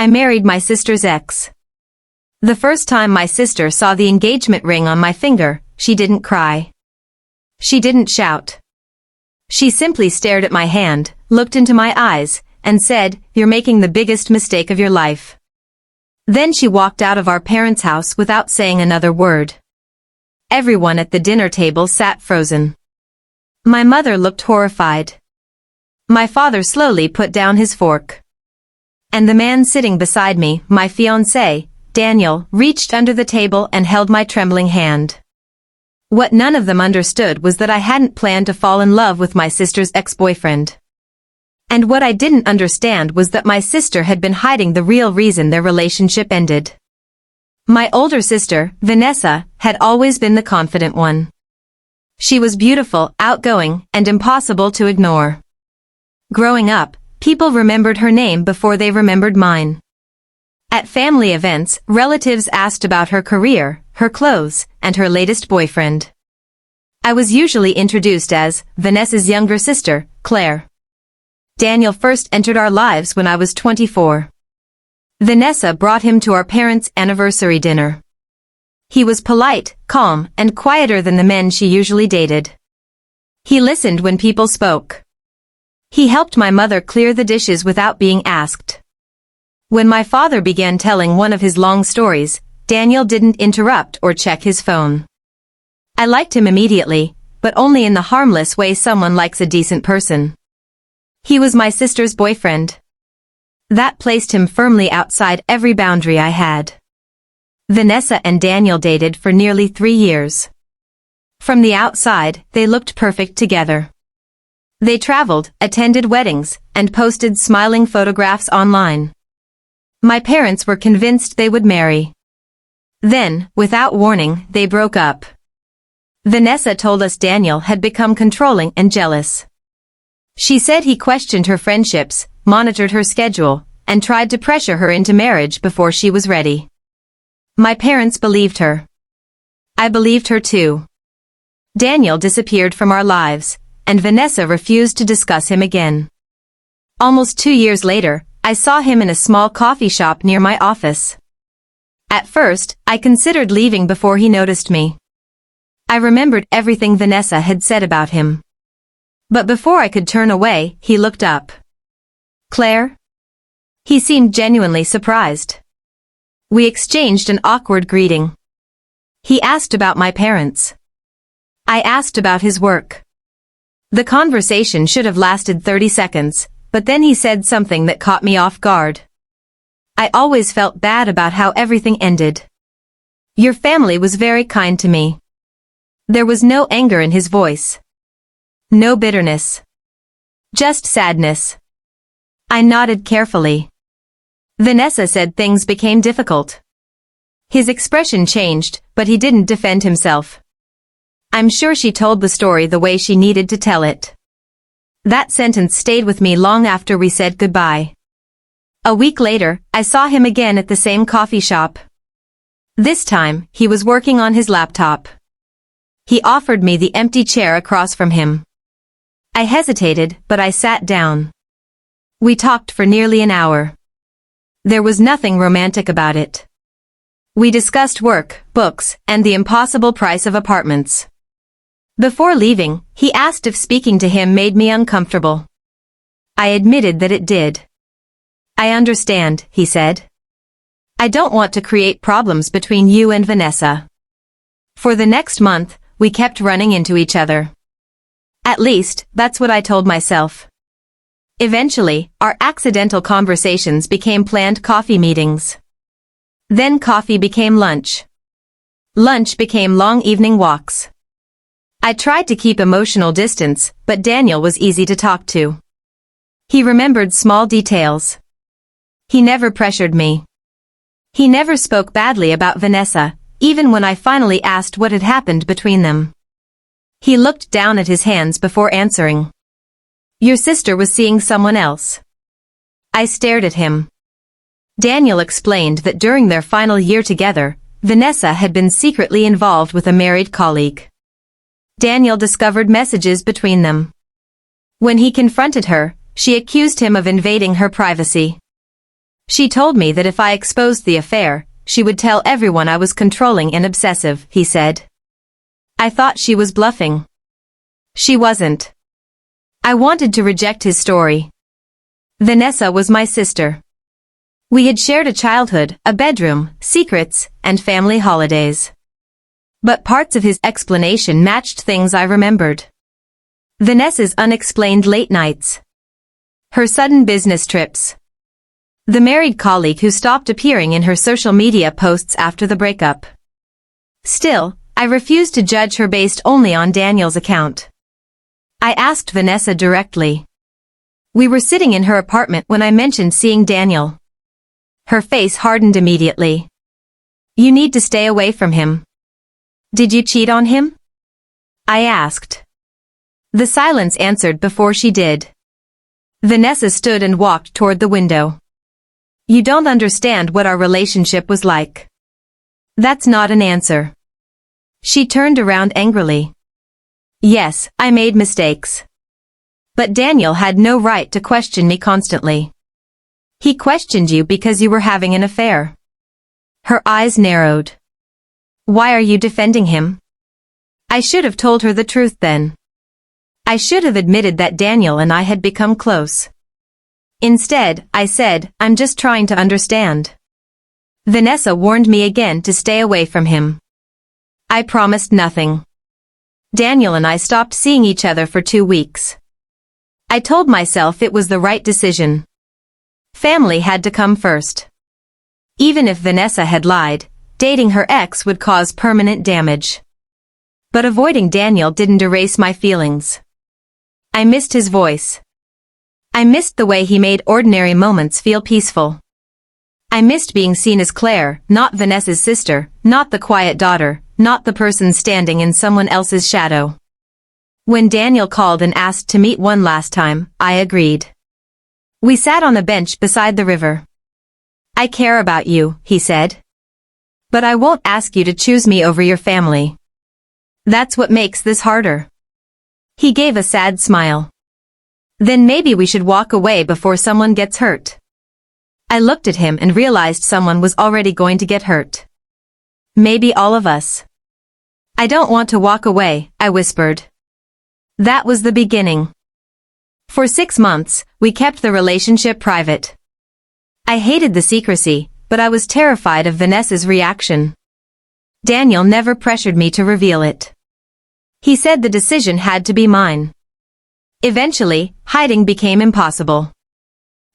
I married my sister's ex. The first time my sister saw the engagement ring on my finger, she didn't cry. She didn't shout. She simply stared at my hand, looked into my eyes, and said, "You're making the biggest mistake of your life." Then she walked out of our parents' house without saying another word. Everyone at the dinner table sat frozen. My mother looked horrified. My father slowly put down his fork. And the man sitting beside me, my fiancé, Daniel, reached under the table and held my trembling hand. What none of them understood was that I hadn't planned to fall in love with my sister's ex-boyfriend. And what I didn't understand was that my sister had been hiding the real reason their relationship ended. My older sister, Vanessa, had always been the confident one. She was beautiful, outgoing, and impossible to ignore. Growing up, people remembered her name before they remembered mine. At family events, relatives asked about her career, her clothes, and her latest boyfriend. I was usually introduced as Vanessa's younger sister, Claire. Daniel first entered our lives when I was 24. Vanessa brought him to our parents' anniversary dinner. He was polite, calm, and quieter than the men she usually dated. He listened when people spoke. He helped my mother clear the dishes without being asked. When my father began telling one of his long stories, Daniel didn't interrupt or check his phone. I liked him immediately, but only in the harmless way someone likes a decent person. He was my sister's boyfriend. That placed him firmly outside every boundary I had. Vanessa and Daniel dated for nearly 3 years. From the outside, they looked perfect together. They traveled, attended weddings, and posted smiling photographs online. My parents were convinced they would marry. Then, without warning, they broke up. Vanessa told us Daniel had become controlling and jealous. She said he questioned her friendships, monitored her schedule, and tried to pressure her into marriage before she was ready. My parents believed her. I believed her too. Daniel disappeared from our lives, and Vanessa refused to discuss him again. Almost 2 years later, I saw him in a small coffee shop near my office. At first, I considered leaving before he noticed me. I remembered everything Vanessa had said about him. But before I could turn away, he looked up. "Claire?" He seemed genuinely surprised. We exchanged an awkward greeting. He asked about my parents. I asked about his work. The conversation should have lasted 30 seconds, but then he said something that caught me off guard. I always felt bad about how everything ended. "Your family was very kind to me." There was no anger in his voice. No bitterness. Just sadness. I nodded carefully. Vanessa said things became difficult. His expression changed, but he didn't defend himself. I'm sure she told the story the way she needed to tell it. That sentence stayed with me long after we said goodbye. A week later, I saw him again at the same coffee shop. This time, he was working on his laptop. He offered me the empty chair across from him. I hesitated, but I sat down. We talked for nearly an hour. There was nothing romantic about it. We discussed work, books, and the impossible price of apartments. Before leaving, he asked if speaking to him made me uncomfortable. I admitted that it did. "I understand," he said. "I don't want to create problems between you and Vanessa." For the next month, we kept running into each other. At least, that's what I told myself. Eventually, our accidental conversations became planned coffee meetings. Then coffee became lunch. Lunch became long evening walks. I tried to keep emotional distance, but Daniel was easy to talk to. He remembered small details. He never pressured me. He never spoke badly about Vanessa, even when I finally asked what had happened between them. He looked down at his hands before answering. "Your sister was seeing someone else." I stared at him. Daniel explained that during their final year together, Vanessa had been secretly involved with a married colleague. Daniel discovered messages between them. When he confronted her, she accused him of invading her privacy. She told me that if I exposed the affair, she would tell everyone I was controlling and obsessive, he said. I thought she was bluffing. She wasn't. I wanted to reject his story. Vanessa was my sister. We had shared a childhood, a bedroom, secrets, and family holidays. But parts of his explanation matched things I remembered. Vanessa's unexplained late nights. Her sudden business trips. The married colleague who stopped appearing in her social media posts after the breakup. Still, I refused to judge her based only on Daniel's account. I asked Vanessa directly. We were sitting in her apartment when I mentioned seeing Daniel. Her face hardened immediately. You need to stay away from him. Did you cheat on him? I asked. The silence answered before she did. Vanessa stood and walked toward the window. You don't understand what our relationship was like. That's not an answer. She turned around angrily. Yes, I made mistakes. But Daniel had no right to question me constantly. He questioned you because you were having an affair. Her eyes narrowed. Why are you defending him? I should have told her the truth then. I should have admitted that Daniel and I had become close. Instead, I said, I'm just trying to understand. Vanessa warned me again to stay away from him. I promised nothing. Daniel and I stopped seeing each other for 2 weeks. I told myself it was the right decision. Family had to come first. Even if Vanessa had lied, dating her ex would cause permanent damage. But avoiding Daniel didn't erase my feelings. I missed his voice. I missed the way he made ordinary moments feel peaceful. I missed being seen as Claire, not Vanessa's sister, not the quiet daughter, not the person standing in someone else's shadow. When Daniel called and asked to meet one last time, I agreed. We sat on a bench beside the river. I care about you, he said. But I won't ask you to choose me over your family. That's what makes this harder. He gave a sad smile. Then maybe we should walk away before someone gets hurt. I looked at him and realized someone was already going to get hurt. Maybe all of us. I don't want to walk away, I whispered. That was the beginning. For 6 months, we kept the relationship private. I hated the secrecy, but I was terrified of Vanessa's reaction. Daniel never pressured me to reveal it. He said the decision had to be mine. Eventually, hiding became impossible.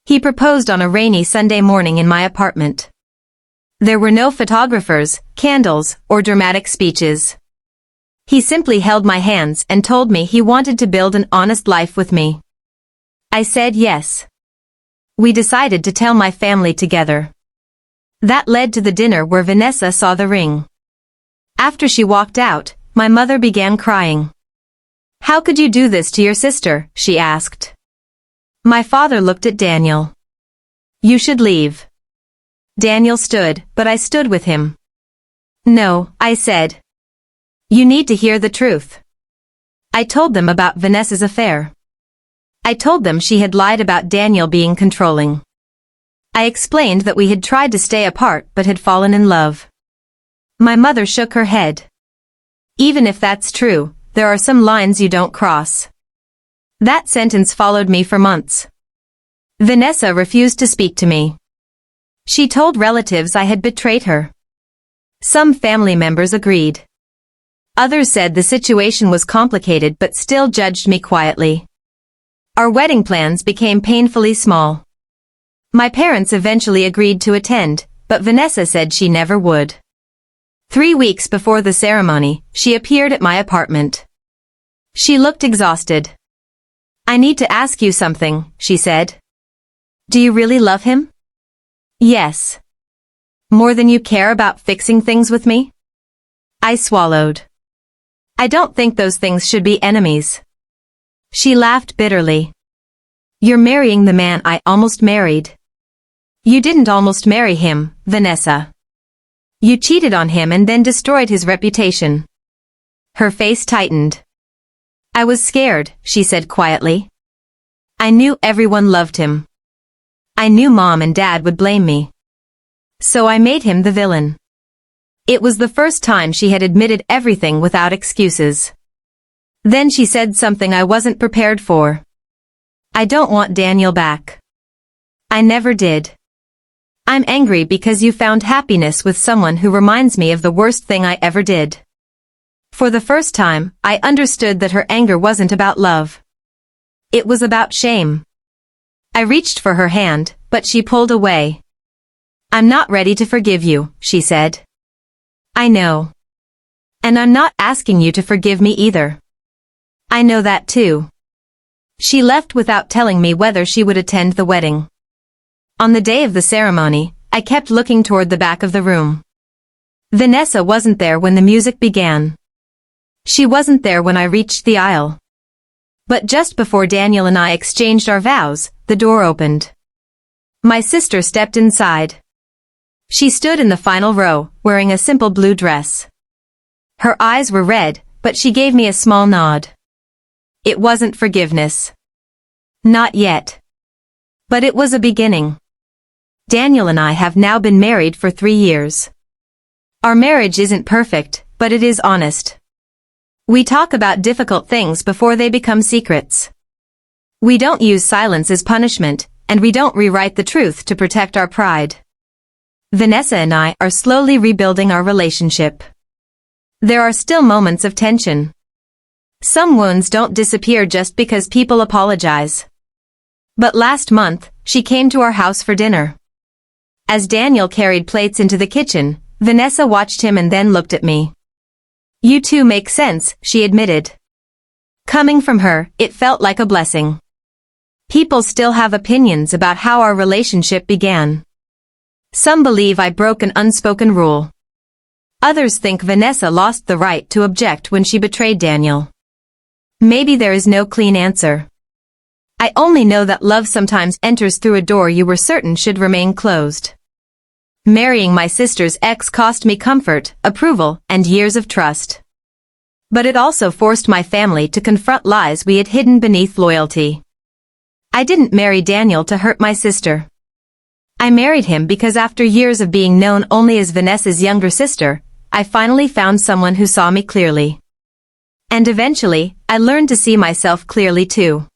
He proposed on a rainy Sunday morning in my apartment. There were no photographers, candles, or dramatic speeches. He simply held my hands and told me he wanted to build an honest life with me. I said yes. We decided to tell my family together. That led to the dinner where Vanessa saw the ring. After she walked out, my mother began crying. How could you do this to your sister? She asked. My father looked at Daniel. You should leave. Daniel stood, but I stood with him. No, I said. You need to hear the truth. I told them about Vanessa's affair. I told them she had lied about Daniel being controlling. I explained that we had tried to stay apart but had fallen in love. My mother shook her head. Even if that's true, there are some lines you don't cross. That sentence followed me for months. Vanessa refused to speak to me. She told relatives I had betrayed her. Some family members agreed. Others said the situation was complicated but still judged me quietly. Our wedding plans became painfully small. My parents eventually agreed to attend, but Vanessa said she never would. 3 weeks before the ceremony, she appeared at my apartment. She looked exhausted. I need to ask you something, she said. Do you really love him? Yes. More than you care about fixing things with me? I swallowed. I don't think those things should be enemies. She laughed bitterly. You're marrying the man I almost married. You didn't almost marry him, Vanessa. You cheated on him and then destroyed his reputation. Her face tightened. I was scared, she said quietly. I knew everyone loved him. I knew Mom and Dad would blame me. So I made him the villain. It was the first time she had admitted everything without excuses. Then she said something I wasn't prepared for. I don't want Daniel back. I never did. I'm angry because you found happiness with someone who reminds me of the worst thing I ever did. For the first time, I understood that her anger wasn't about love. It was about shame. I reached for her hand, but she pulled away. I'm not ready to forgive you, she said. I know. And I'm not asking you to forgive me either. I know that too. She left without telling me whether she would attend the wedding. On the day of the ceremony, I kept looking toward the back of the room. Vanessa wasn't there when the music began. She wasn't there when I reached the aisle. But just before Daniel and I exchanged our vows, the door opened. My sister stepped inside. She stood in the final row, wearing a simple blue dress. Her eyes were red, but she gave me a small nod. It wasn't forgiveness. Not yet. But it was a beginning. Daniel and I have now been married for 3 years. Our marriage isn't perfect, but it is honest. We talk about difficult things before they become secrets. We don't use silence as punishment, and we don't rewrite the truth to protect our pride. Vanessa and I are slowly rebuilding our relationship. There are still moments of tension. Some wounds don't disappear just because people apologize. But last month, she came to our house for dinner. As Daniel carried plates into the kitchen, Vanessa watched him and then looked at me. You two make sense, she admitted. Coming from her, it felt like a blessing. People still have opinions about how our relationship began. Some believe I broke an unspoken rule. Others think Vanessa lost the right to object when she betrayed Daniel. Maybe there is no clean answer. I only know that love sometimes enters through a door you were certain should remain closed. Marrying my sister's ex cost me comfort, approval, and years of trust. But it also forced my family to confront lies we had hidden beneath loyalty. I didn't marry Daniel to hurt my sister. I married him because after years of being known only as Vanessa's younger sister, I finally found someone who saw me clearly. And eventually, I learned to see myself clearly too.